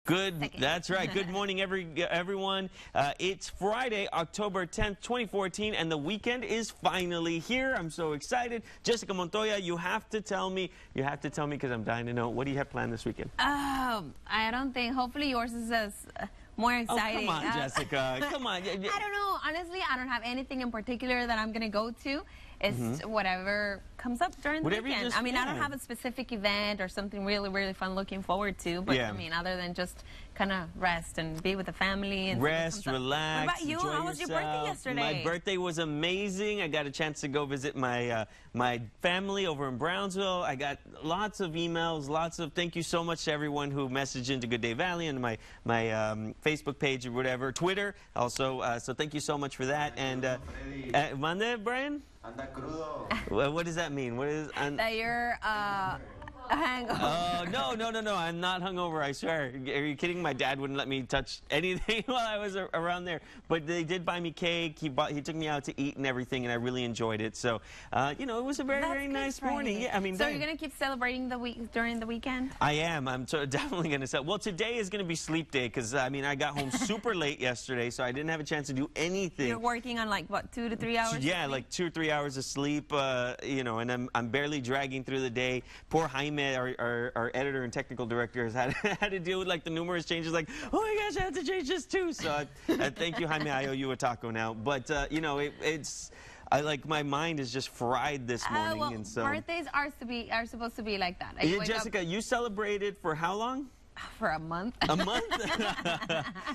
Good, that's right. Good morning, everyone. It's Friday, October 10th, 2014, and the weekend is finally here. I'm so excited. Jessica Montoya, you have to tell me because I'm dying to know, what do you have planned this weekend? I don't think, hopefully yours is as more exciting. Oh, come on, Jessica. Come on. I don't know. Honestly, I don't have anything in particular that I'm going to go to. It's whatever comes up during the weekend. I mean, I don't have a specific event or something really, really fun looking forward to. But, I mean, other than just kind of rest and be with the family. And rest, relax, What about you? How was your birthday yesterday? My birthday was amazing. I got a chance to go visit my my family over in Brownsville. I got lots of emails, lots of thank you so much to everyone who messaged into Good Day Valley and my Facebook page or whatever, Twitter also. So thank you so much for that. And Mande, Brian? Anda crudo. What does that mean? What is that you're hangover? Oh, no. I'm not hungover, I swear. Are you kidding? My dad wouldn't let me touch anything while I was around there. But they did buy me cake. He took me out to eat and everything, and I really enjoyed it. So, you know, it was a very nice morning. Yeah, I mean, so you're going to keep celebrating during the weekend? I am. I'm definitely going to celebrate. Well, today is going to be sleep day because, I mean, I got home super late yesterday, so I didn't have a chance to do anything. You're working on, like, what, 2 to 3 hours? Yeah, like 2 or 3 hours of sleep, you know, and I'm barely dragging through the day. Poor Jaime, our editor and technical director, has had to deal with like the numerous changes. Like, oh my gosh, I have to change this too. So thank you, Jaime. I owe you a taco now. But you know, I like my mind is just fried this morning, well, and so birthdays are supposed to be like that. Yeah, Jessica, you celebrated for how long? For a month. A month?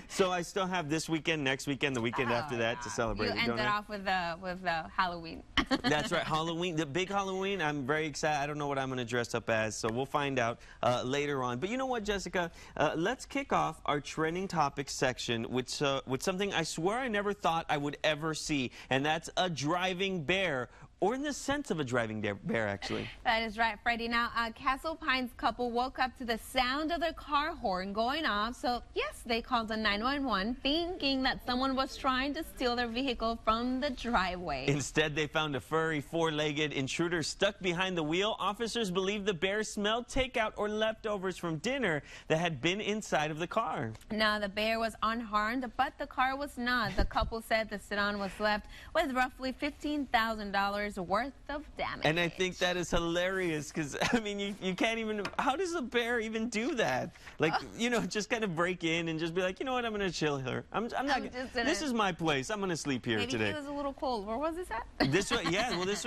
So I still have this weekend, next weekend, the weekend after that to celebrate. You ended off with the Halloween. That's right, Halloween, the big Halloween. I'm very excited. I don't know what I'm going to dress up as, so we'll find out later on. But you know what, Jessica? Let's kick off our trending topics section with something I swear I never thought I would ever see, and that's a driving bear. Or in the sense of a driving bear, actually. That is right, Freddie. Now, a Castle Pines couple woke up to the sound of their car horn going off. So, yes, they called the 911, thinking that someone was trying to steal their vehicle from the driveway. Instead, they found a furry, four-legged intruder stuck behind the wheel. Officers believe the bear smelled takeout or leftovers from dinner that had been inside of the car. Now, the bear was unharmed, but the car was not. The couple said the sedan was left with roughly $15,000 worth of damage. And I think that is hilarious because, I mean, you can't even, how does a bear even do that? Like, you know, just kind of break in and just be like, you know what, I'm going to chill here. I'm not, this is my place. I'm going to sleep here today. Maybe it was a little cold. Where was this at? This was, yeah, well, this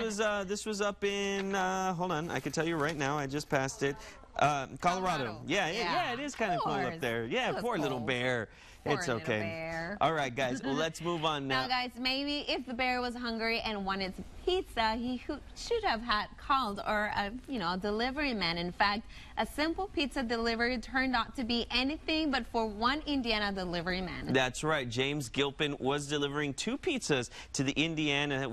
was up in, hold on, I can tell you right now, I just passed it. Colorado. Yeah, it is kind of cool up there. Yeah, poor little bear. It's okay. Bear. All right, guys. Well, let's move on now. Now, guys, maybe if the bear was hungry and wanted pizza, he should have called a delivery man. In fact, a simple pizza delivery turned out to be anything but for one Indiana delivery man. That's right. James Gilpin was delivering 2 pizzas to the Indiana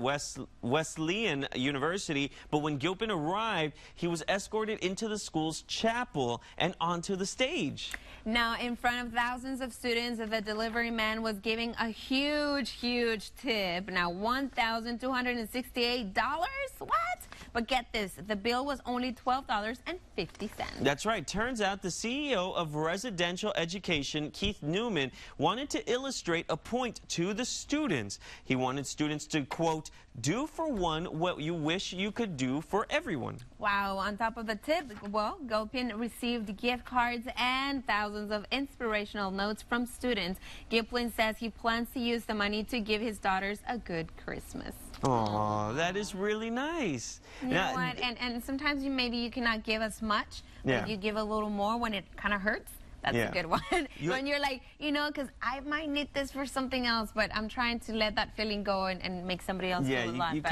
Wesleyan University, but when Gilpin arrived, he was escorted into the school's chapel and onto the stage. Now, in front of thousands of students, the delivery man was giving a huge tip. Now, $1,268. What? But get this, the bill was only $12.50. That's right. Turns out the CEO of Residential Education, Keith Newman, wanted to illustrate a point to the students. He wanted students to, quote, do for one what you wish you could do for everyone. Wow. On top of the tip, well, Gilpin received gift cards and thousands of inspirational notes from students. Gilpin says he plans to use the money to give his daughters a good Christmas. Oh, that is really nice. You know what? And sometimes maybe you cannot give as much, but you give a little more when it kind of hurts. That's a good one. When you're like, you know, because I might need this for something else, but I'm trying to let that feeling go and make somebody else feel a lot better. You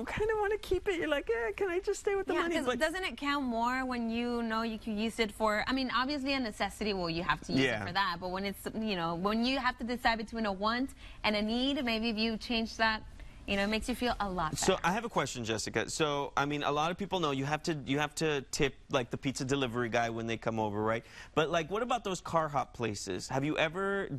kind of want to keep it. You're like, yeah, can I just stay with the money? But doesn't it count more when you know you can use it for, I mean, obviously a necessity, well, you have to use it for that. But when it's, you know, when you have to decide between a want and a need, maybe if you change that, You know, it makes you feel a lot better. So I have a question, Jessica. So, I mean, a lot of people know you have to tip, like, the pizza delivery guy when they come over, right? But, like, what about those car hop places? Have you ever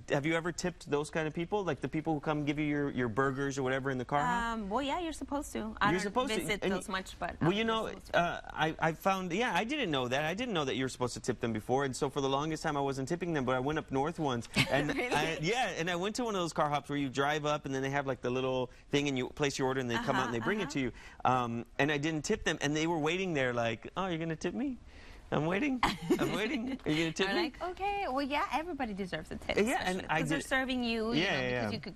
tipped those kind of people? Like, the people who come give you your burgers or whatever in the car hop? Well, yeah, you're supposed to. I don't visit those much, but... Well, you know, I found, yeah, I didn't know that. I didn't know that you were supposed to tip them before, and so for the longest time I wasn't tipping them, but I went up north once, and really? and I went to one of those car hops where you drive up, and then they have, like, the little thing, and you place your order, and they come out and they bring it to you. And I didn't tip them, and they were waiting there like, oh, you're going to tip me? I'm waiting. I'm waiting. Are you going to tip me? Like, okay, well, yeah, everybody deserves a tip. Yeah, and because they're serving you, because you could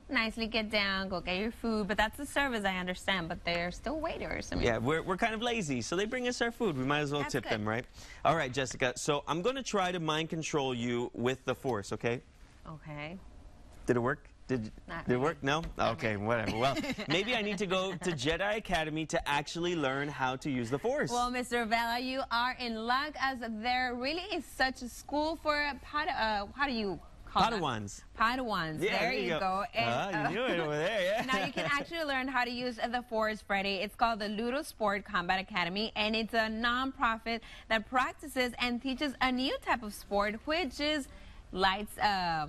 nicely get down, go get your food, but that's a service, I understand, but they're still waiters. I mean, yeah, we're kind of lazy, so they bring us our food. We might as well tip them, right? All right, Jessica, so I'm going to try to mind control you with the Force, okay? Okay. Did it work? Did it work? No? Okay, whatever. Well, maybe I need to go to Jedi Academy to actually learn how to use the Force. Well, Mr. Vela, you are in luck, as there really is such a school for, how do you call Padawans. Padawans. Yeah, there you go. And, you knew it over there, yeah. Now you can actually learn how to use the Force, Freddie. It's called the Ludo Sport Combat Academy, and it's a non-profit that practices and teaches a new type of sport, which is lightsaber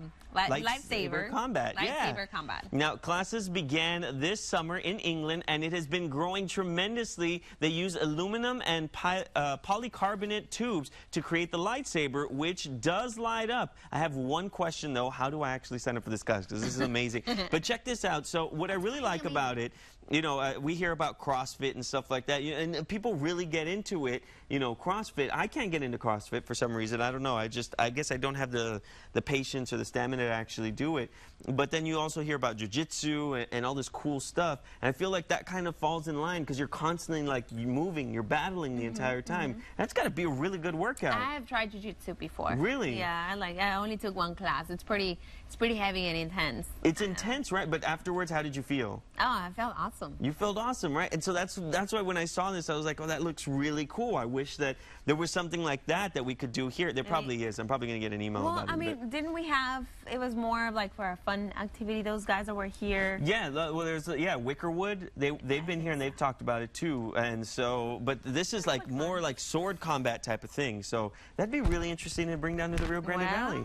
combat. Lightsaber combat. Now, classes began this summer in England, and it has been growing tremendously. They use aluminum and polycarbonate tubes to create the lightsaber, which does light up. I have one question, though. How do I actually sign up for this class? Because this is amazing. But check this out. So what I really like about it, you know, we hear about CrossFit and stuff like that, and people really get into it. You know, CrossFit. I can't get into CrossFit for some reason. I don't know. I guess I don't have the patience or the stamina to actually do it. But then you also hear about jiu-jitsu and all this cool stuff. And I feel like that kind of falls in line because you're constantly, like, moving, you're battling the entire time. That's got to be a really good workout. I have tried jiu-jitsu before. Really? Yeah, I only took one class. It's pretty heavy and intense. It's intense, right? But afterwards, how did you feel? Oh, I felt awesome. You felt awesome, right? And so that's why when I saw this, I was like, oh, that looks really cool. I wish that there was something like that we could do here. There probably is. I'm probably going to get an email about it. Well, I mean, didn't we have, it was more of like for a fun activity, those guys that were here. Yeah, well, there's, Wickerwood. They've been here and they've talked about it too. And so, but this is like more like sword combat type of thing. So that'd be really interesting to bring down to the Rio Grande Valley.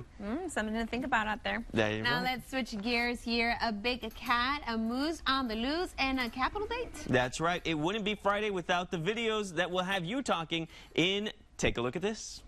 Something to think about out there. Now let's switch gears here. A big cat, a moose on the loose, and a capital date. That's right. It wouldn't be Friday without the videos that will have you talking in Take a Look at This.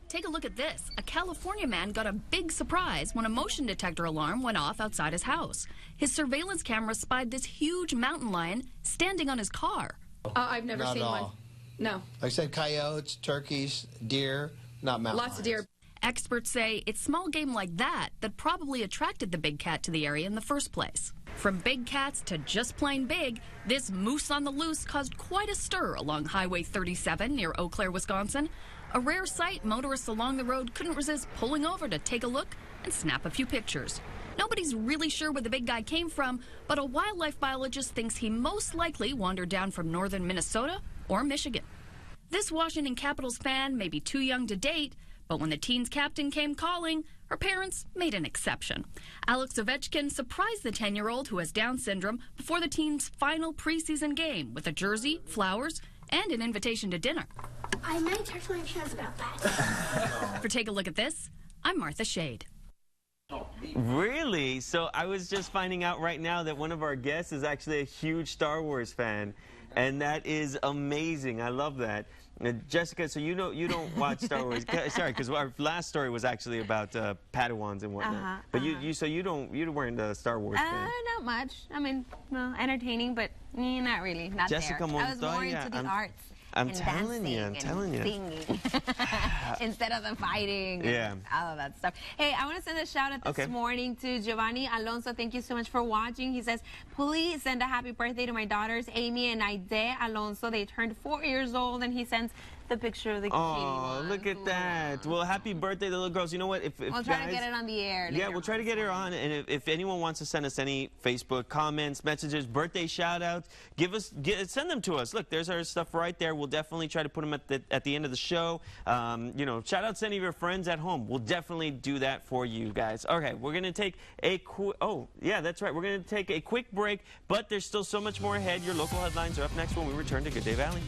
Take a look at this. A California man got a big surprise when a motion detector alarm went off outside his house. His surveillance camera spied this huge mountain lion standing on his car. I've never seen one. No. Like I said, coyotes, turkeys, deer, not mountain lions. Lots of deer. Experts say it's small game like that that probably attracted the big cat to the area in the first place. From big cats to just plain big, this moose on the loose caused quite a stir along Highway 37 near Eau Claire, Wisconsin. A rare sight, motorists along the road couldn't resist pulling over to take a look and snap a few pictures. Nobody's really sure where the big guy came from, but a wildlife biologist thinks he most likely wandered down from northern Minnesota or Michigan. This Washington Capitals fan may be too young to date, but when the team's captain came calling, her parents made an exception. Alex Ovechkin surprised the 10-year-old who has Down syndrome before the team's final preseason game with a jersey, flowers, and an invitation to dinner. I might touch my shoes about that. For Take a Look at This, I'm Martha Shade. Really? So I was just finding out right now that one of our guests is actually a huge Star Wars fan, and that is amazing. I love that. Jessica, so you don't watch Star Wars. Sorry, because our last story was actually about Padawans and whatnot. But you weren't a Star Wars fan. Not much. I mean, well, entertaining, but not really. Not Jessica there. I was more into the arts. I'm telling you. Singing. Instead of the fighting and all of that stuff. Hey, I want to send a shout out this morning to Giovanni Alonso. Thank you so much for watching. He says, please send a happy birthday to my daughters, Amy and Aide Alonso. They turned 4 years old, and he sends the picture of the cutie one. Look at that. Well, happy birthday, the little girls. You know what? If we'll try to get it on the air. Yeah, we'll try to get her on. And if anyone wants to send us any Facebook comments, messages, birthday shout-outs, send them to us. Look, there's our stuff right there. We'll definitely try to put them at the end of the show. You know, shout out to any of your friends at home. We'll definitely do that for you guys. Okay, we're going to take a quick, oh, yeah, that's right. We're going to take a quick break, but there's still so much more ahead. Your local headlines are up next when we return to Good Day Valley.